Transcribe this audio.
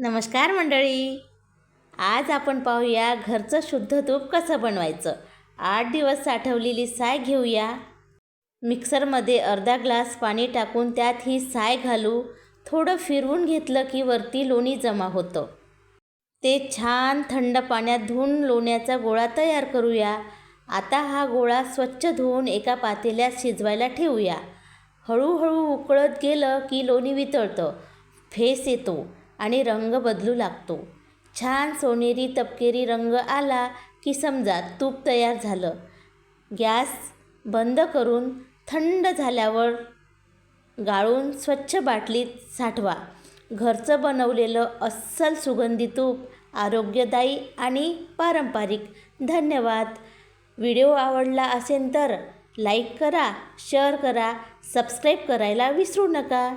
नमस्कार मंडळी. आज आपण पाहूया घरचं शुद्ध तूप कसं बनवायचं. 8 दिवस साठवलेली साय घेऊया. मिक्सरमध्ये अर्धा ग्लास पाणी टाकून त्यात ही साय घालू. थोडं फिरवून घेतलं की वरती लोणी जमा होतं. ते छान थंड पाण्यात धुवून लोण्याचा गोळा तयार करूया. आता हा गोळा स्वच्छ धुवून एका पातेल्यात शिजवायला ठेवूया. हळूहळू उकळत गेलं की लोणी वितळतं, फेस येतो आणि रंग बदलू लागतो. छान सोनेरी तपकिरी रंग आला की समजा तूप तयार झालं. गॅस बंद करून थंड झाल्यावर गाळून स्वच्छ बाटलीत साठवा. घरचं बनवलेलं अस्सल सुगंधी तूप, आरोग्यदायी आणि पारंपरिक. धन्यवाद. व्हिडिओ आवडला असेल तर लाईक करा, शेअर करा, सबस्क्राईब करायला विसरू नका.